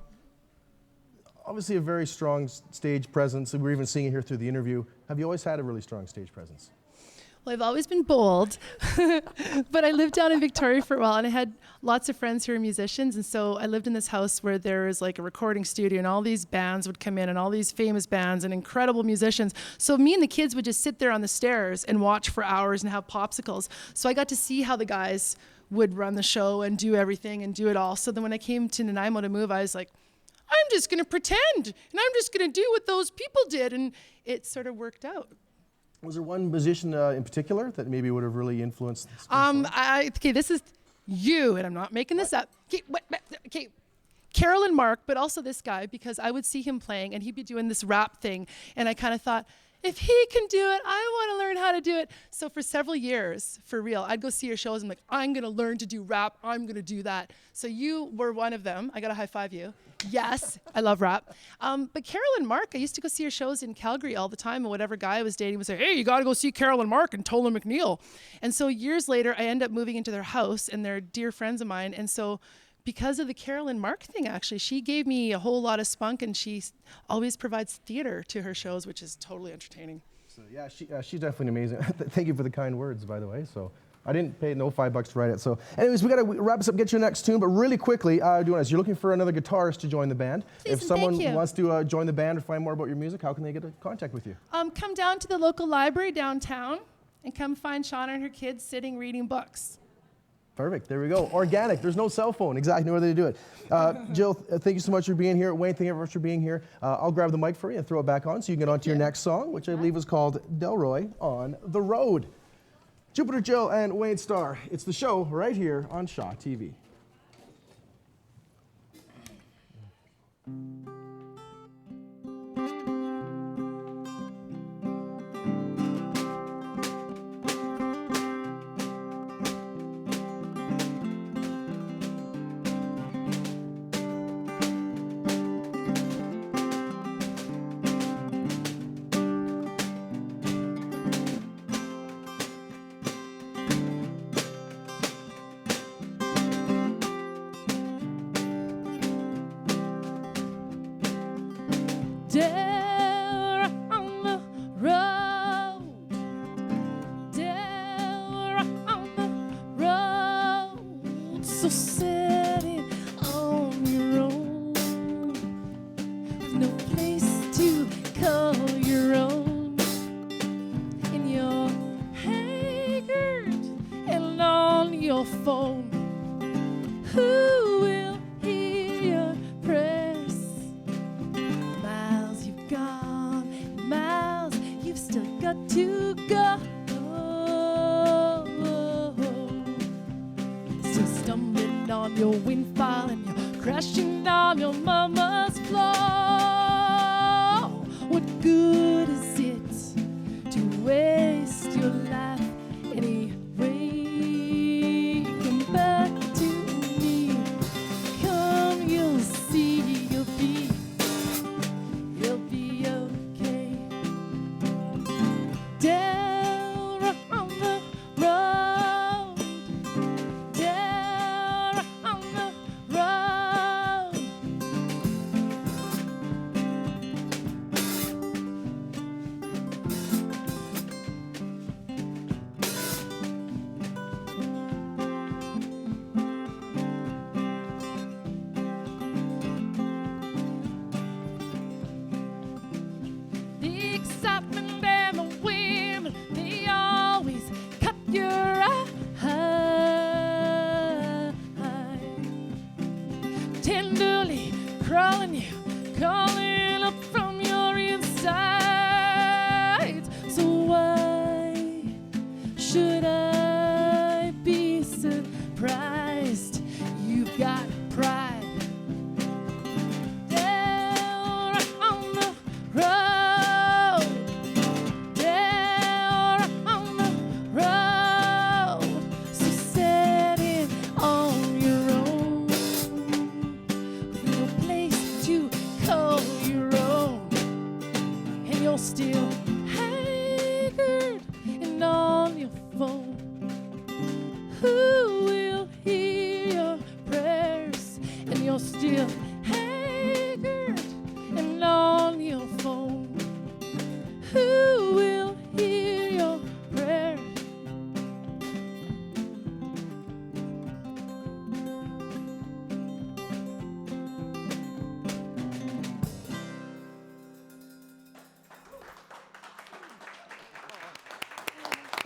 A: a very strong stage presence. We're even seeing it here through the interview. Have you always had a really strong stage presence?
F: Well, I've always been bold, but I lived down in Victoria for a while, and I had lots of friends who were musicians, and so I lived in this house where there was like a recording studio, and all these bands would come in, and all these famous bands and incredible musicians. So me and the kids would just sit there on the stairs and watch for hours and have popsicles. So I got to see how the guys would run the show and do everything and do it all. So then when I came to Nanaimo to move, I was like, I'm just going to pretend, and I'm just going to do what those people did, and it sort of worked out.
A: Was there one musician in particular that maybe would have really influenced?
F: Okay, this is you, and I'm not making this up. Okay, Carol and Mark, but also this guy, because I would see him playing, and he'd be doing this rap thing, and I kind of thought, if he can do it, I want to learn how to do it. So for several years, for real, I'd go see your shows, and I'm like, I'm going to learn to do rap. I'm going to do that. So you were one of them. I got to high five you. Yes, I love rap. But Carol and Mark, I used to go see your shows in Calgary all the time, and whatever guy I was dating would say, hey, you got to go see Carol and Mark and Tola McNeil. And so years later, I end up moving into their house, and they're dear friends of mine. And so because of the Carol and Mark thing, actually, she gave me a whole lot of spunk, and she always provides theater to her shows, which is totally entertaining.
A: So yeah, she's definitely amazing. Thank you for the kind words, by the way. So I didn't pay no $5 to write it. So anyways, we got to wrap this up, get you the next tune, but really quickly, doing this, you're looking for another guitarist to join the band. If someone wants to join the band or find more about your music, how can they get in contact with you?
F: Come down to the local library downtown and come find Shauna and her kids sitting reading books.
A: Perfect. There we go. Organic. There's no cell phone. Exactly where they do it. Jill, thank you so much for being here. Wayne, thank you very much for being here. I'll grab the mic for you and throw it back on so you can get on to your next song, which I believe is called Delroy on the Road. Jupiter, Jill, and Wayne Starr. It's the show right here on Shaw TV.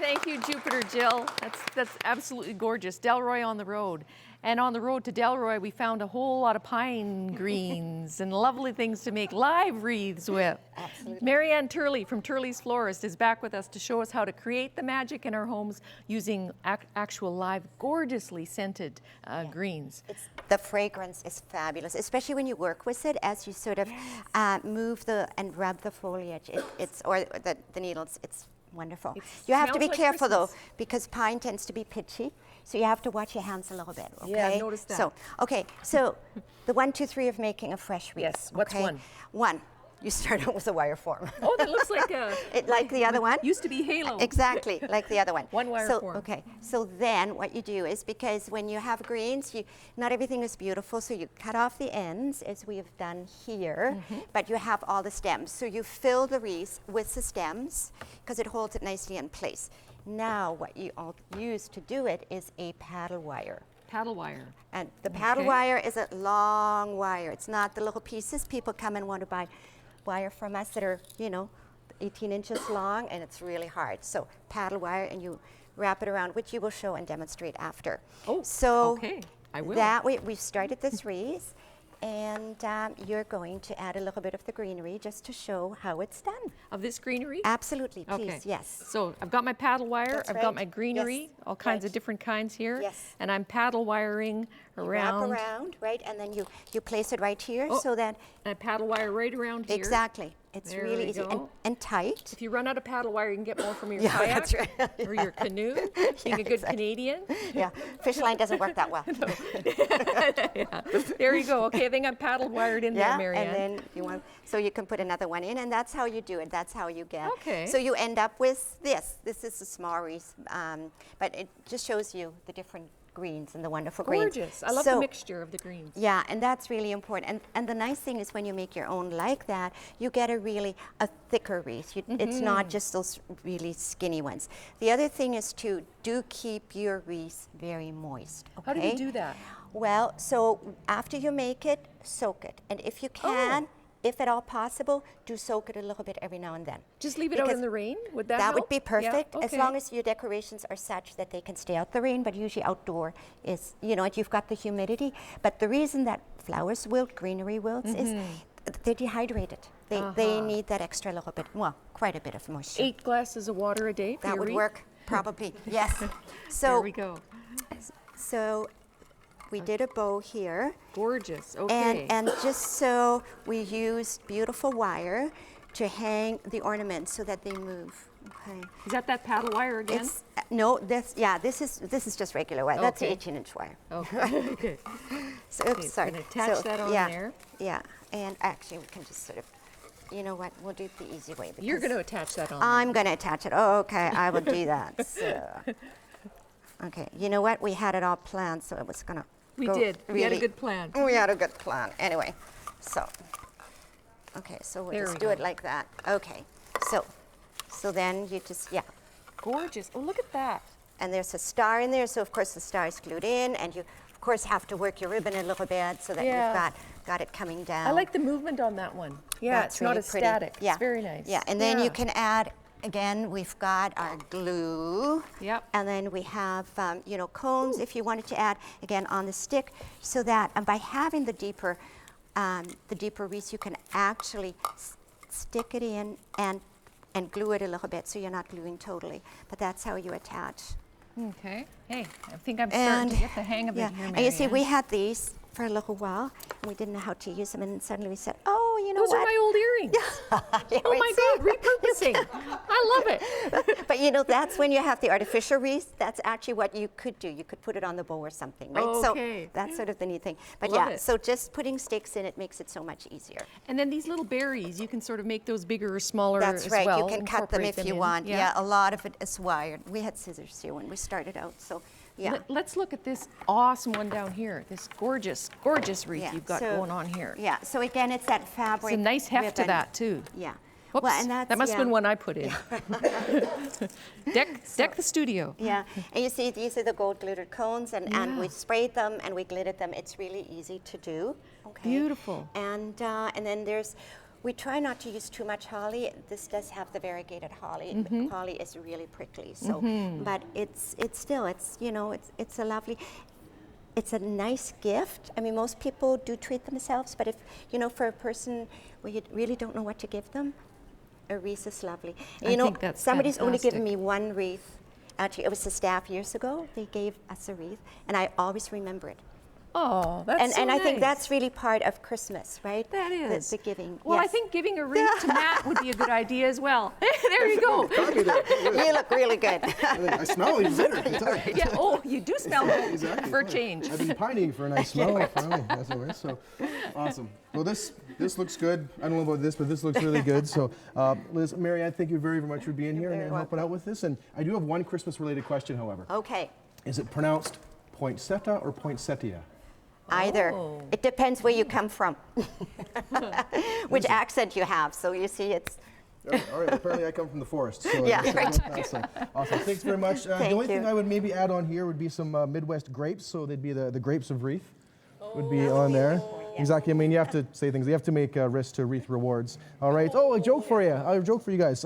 B: Thank you, Jupiter, Jill. That's absolutely gorgeous. Delroy on the Road. And on the road to Delroy, we found a whole lot of pine greens and lovely things to make live wreaths with.
J: Absolutely.
B: Marianne Turley from Turley's Florist is back with us to show us how to create the magic in our homes using actual live, gorgeously scented greens.
J: The fragrance is fabulous, especially when you work with it as you sort of move and rub the foliage. Or the needles. It's wonderful. You have to be careful though, because pine tends to be pitchy. So you have to watch your hands a little bit, okay?
B: Yeah, I noticed that.
J: So the 1, 2, 3 of making a fresh wreath.
B: Yes, what's one?
J: One, you start out with a wire form.
B: Oh, that looks like a...
J: like the other one?
B: Used to be Halo.
J: Exactly, like the other one.
B: One wire form.
J: Okay, so then what you do is, because when you have greens, not everything is beautiful, so you cut off the ends, as we have done here, but you have all the stems. So you fill the wreath with the stems, because it holds it nicely in place. Now what you all use to do it is a paddle wire.
B: Paddle wire.
J: And the paddle wire is a long wire. It's not the little pieces. People come and want to buy wire from us that are, 18 inches long, and it's really hard. So paddle wire, and you wrap it around, which you will show and demonstrate after.
B: Oh,
J: so
B: okay. I will.
J: That we've started this wreath, and you're going to add a little bit of the greenery just to show how it's done.
B: Of this greenery?
J: Absolutely, please,
B: Okay.
J: yes.
B: So I've got my paddle wire,
J: That's
B: I've
J: right.
B: got my greenery,
J: Yes.
B: all kinds of
J: Right.
B: different kinds here.
J: Yes.
B: And I'm paddle wiring around.
J: Wrap around, right, and then you place it right here
B: Oh,
J: so that
B: And I paddle wire right around here.
J: exactly. It's
B: There
J: really
B: we
J: easy
B: go.
J: and tight.
B: If you run out of paddle wire, you can get more from your
J: Yeah,
B: kayak
J: that's right.
B: or your canoe, being a good Canadian.
J: Yeah, fish line doesn't work that well.
B: Yeah. There you go. Okay, I think I'm paddle wired in there, Marianne.
J: and then you want, so you can put another one in, and that's how you do it. That's how you get.
B: Okay.
J: So you end up with this. This is a small wreath, but it just shows you the different greens and the wonderful greens.
B: Gorgeous. I love the mixture of the greens.
J: Yeah, and that's really important. And the nice thing is when you make your own like that, you get a thicker wreath. It's not just those really skinny ones. The other thing is to keep your wreath very moist. Okay?
B: How do you do that?
J: Well, so after you make it, soak it. And if you can, if at all possible, do soak it a little bit every now and then.
B: Just leave it out in the rain? Would that help?
J: That would be perfect,
B: Yeah?
J: as long as your decorations are such that they can stay out the rain, but usually outdoor is, you've got the humidity. But the reason that flowers wilt, greenery wilts, is they're dehydrated. They need that extra little bit, quite a bit of moisture.
B: 8 glasses of water a day for
J: That
B: your
J: would
B: wreath?
J: work, probably, yes. So,
B: There we go.
J: So we did a bow here.
B: Gorgeous. Okay.
J: And just so we used beautiful wire to hang the ornaments so that they move. Okay.
B: Is that paddle wire again?
J: No, this is just regular wire. That's
B: Okay.
J: 18-inch wire.
B: Okay. Okay.
J: So
B: Okay,
J: sorry.
B: gonna attach that on there.
J: Yeah. And actually we can just sort of, you know what, we'll do it the easy way.
B: You're
J: because
B: going to attach that on.
J: I'm going to attach it. Oh, okay, I will do that. So. Okay, you know what? We had it all planned, so it was going to
B: We
J: go
B: did. We had a
J: really-
B: good plan.
J: We had a good plan. Anyway, so. Okay, so we'll
B: There
J: just
B: we
J: do
B: go.
J: it like that. Okay, so then you just,
B: Gorgeous. Oh, look at that.
J: and there's a star in there, so of course the star is glued in, and you of course have to work your ribbon a little bit so that
B: Yeah.
J: you've got it coming down.
B: I like the movement on that one. Yeah,
J: That's
B: it's not
J: really
B: as
J: pretty.
B: static.
J: Yeah.
B: It's very nice.
J: Yeah, and then
B: Yeah.
J: you can add, again, we've got our glue.
B: Yep.
J: And then we have, cones if you wanted to add, again, on the stick, so that by having the deeper wreath, you can actually stick it in and glue it a little bit, so you're not gluing totally. But that's how you attach.
B: Okay. Hey, I think I'm starting to get the hang of it here,
J: And you see,
B: Marianne.
J: we had these for a little while, and we didn't know how to use them, and suddenly we said, oh, you know
B: Those
J: what?
B: are my old earrings.
J: Yeah,
B: Oh
J: right,
B: my
J: see?
B: God, repurposing. I love it.
J: But that's when you have the artificial wreath. That's actually what you could do. You could put it on the bow or something, right?
B: Okay.
J: So that's sort of the neat thing. But
B: Love it.
J: so just putting sticks in it makes it so much easier.
B: And then these little berries, you can sort of make those bigger or smaller
J: That's
B: as
J: right.
B: well.
J: You can cut them
B: incorporate
J: if you
B: in.
J: want. Yeah, a lot of it is wired. We had scissors here when we started out, so yeah.
B: Let's look at this awesome one down here. This gorgeous, gorgeous wreath
J: Yeah,
B: you've got
J: so-
B: going on here.
J: Yeah. So again, it's that fabric.
B: It's a nice heft to
J: ribbon.
B: that too.
J: Yeah.
B: Whoops,
J: Well, and
B: that must have been one I put in. Deck the studio.
J: Yeah, and you see these are the gold glittered cones, and we sprayed them and we glittered them. It's really easy to do. Okay.
B: Beautiful.
J: And then we try not to use too much holly. This does have the variegated holly. Holly is really prickly, so but it's a lovely. It's a nice gift. I mean, most people do treat themselves, but if for a person where you really don't know what to give them, a wreath is lovely.
B: I think that's
J: somebody's only given
B: fantastic.
J: me one wreath. Actually, it was the staff years ago. They gave us a wreath, and I always remember it.
B: Oh, that's so
J: And I think
B: nice.
J: that's really part of Christmas, right?
B: That is.
J: The giving.
B: Well, I
J: yes.
B: think giving a wreath to Matt would be a good idea as well. There you go.
A: Copy that.
J: You look really good.
A: I smell even better. I can tell you.
B: Yeah. Oh, you do smell good
A: Exactly.
B: for a change.
A: I've been pining for a nice smell. Finally, that's the way. So awesome. Well, this looks good. I don't know about this, but this looks really good. So, Liz, Marianne, thank you very, very much for being here and
J: very
A: helping out with this. And I do have one Christmas-related question, however.
J: Okay.
A: Is it pronounced poinsettia or poinsettia?
J: Either.
B: Oh.
J: It depends where you come from, which accent you have. So you see, it's
A: All right. Apparently, I come from the forest. So
J: Yeah,
A: awesome. Awesome. Thanks very much. The only thing I would maybe add on here would be some Midwest grapes. So they'd be the grapes of Wreath would be on there. Exactly. I mean, you have to say things. You have to make risks to Wreath rewards. All right. Oh, a joke for you. A joke for you guys.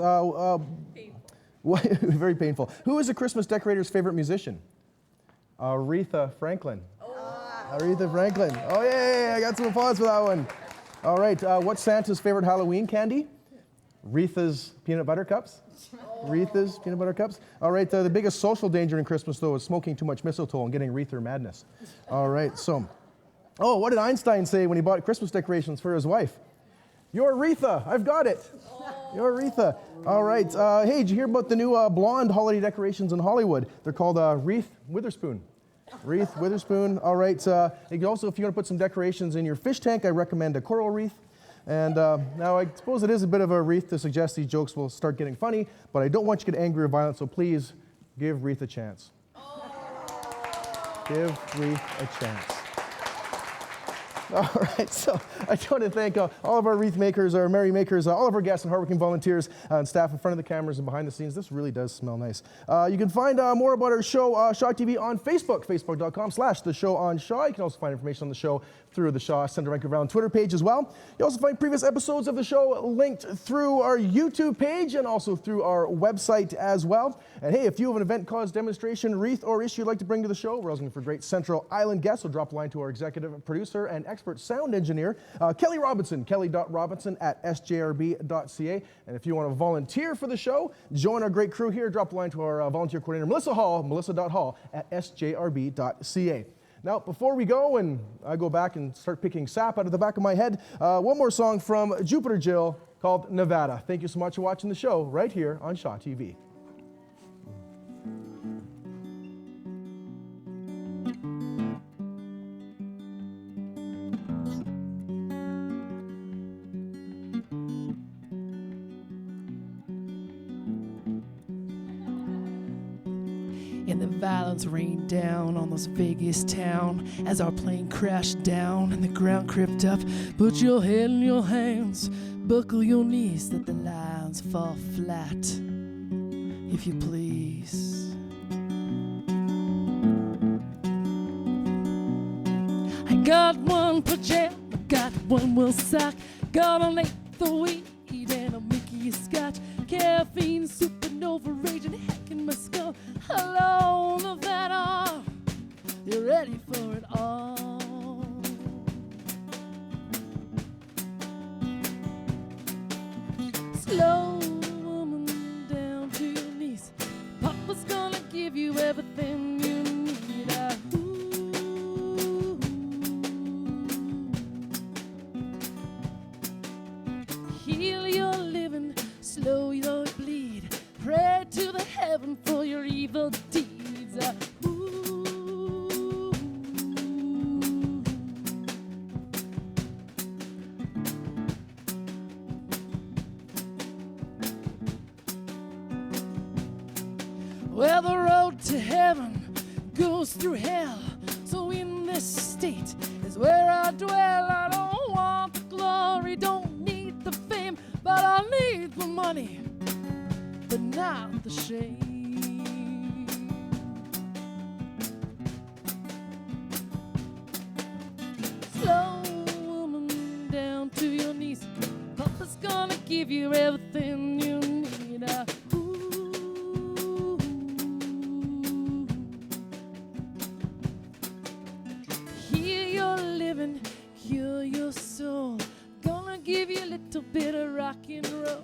A: Very painful. Who is a Christmas decorator's favorite musician? Aretha Franklin. Aretha Franklin. Oh, yay. I got some applause for that one. All right. What's Santa's favorite Halloween candy? Aretha's peanut butter cups. Aretha's peanut butter cups. All right. The biggest social danger in Christmas, though, is smoking too much mistletoe and getting Aretha madness. All right. So, what did Einstein say when he bought Christmas decorations for his wife? You're Aretha. I've got it. You're Aretha. All right. Hey, did you hear about the new blonde holiday decorations in Hollywood? They're called Wreath Witherspoon. Wreath Witherspoon. All right. You can also, if you want to put some decorations in your fish tank, I recommend a coral wreath. And now I suppose it is a bit of a wreath to suggest these jokes will start getting funny, but I don't want you to get angry or violent, so please give Wreath a chance. Give Wreath a chance. All right, so I just want to thank all of our wreath makers, our merry makers, all of our guests and hardworking volunteers and staff in front of the cameras and behind the scenes. This really does smell nice. You can find more about our show, Shaw TV, on Facebook, facebook.com/The Show on Shaw. You can also find information on the show through the Shaw Centre Vancouver Island Twitter page as well. You also find previous episodes of the show linked through our YouTube page and also through our website as well. And hey, if you have an event, cause, demonstration, wreath, or issue you'd like to bring to the show, we're always looking for great Central Island guests. So drop a line to our executive producer and expert sound engineer, Kelly Robinson, kelly.robinson@sjrb.ca. And if you want to volunteer for the show, join our great crew here, drop a line to our volunteer coordinator, Melissa Hall, melissa.hall@sjrb.ca. Now, before we go, and I go back and start picking sap out of the back of my head, one more song from Jupiter Jill called Navada. Thank you so much for watching the show right here on Shaw TV.
G: And the violence rained down on this Vegas town as our plane crashed down and the ground crept up. Put your head in your hands, buckle your knees, let the lines fall flat, if you please. I got one pajama, got one will sock, got an eighth of weed and a Mickey Scotch, caffeine, supernova, raging heck in my skull. Hello, Navada, you're ready for it all. Slow woman down to your knees, Papa's gonna give you everything you need. Heal your living, slow your bleed, pray to the heaven for your evil deeds. Well, the road to heaven goes through hell, so in this state is where I dwell. I don't want the glory, don't need the fame, but I need the money, but not the shame. Slow woman down to your knees, Papa's gonna give you everything you need. Heal your living, cure your soul, gonna give you a little bit of rock and roll.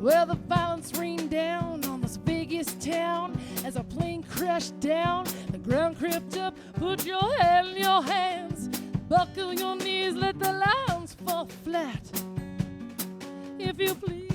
G: Well, the violence rained down on this Vegas town as our plane crashed down. The ground crept up, put your head in your hands, buckle your knees, let the lines fall flat, if you please.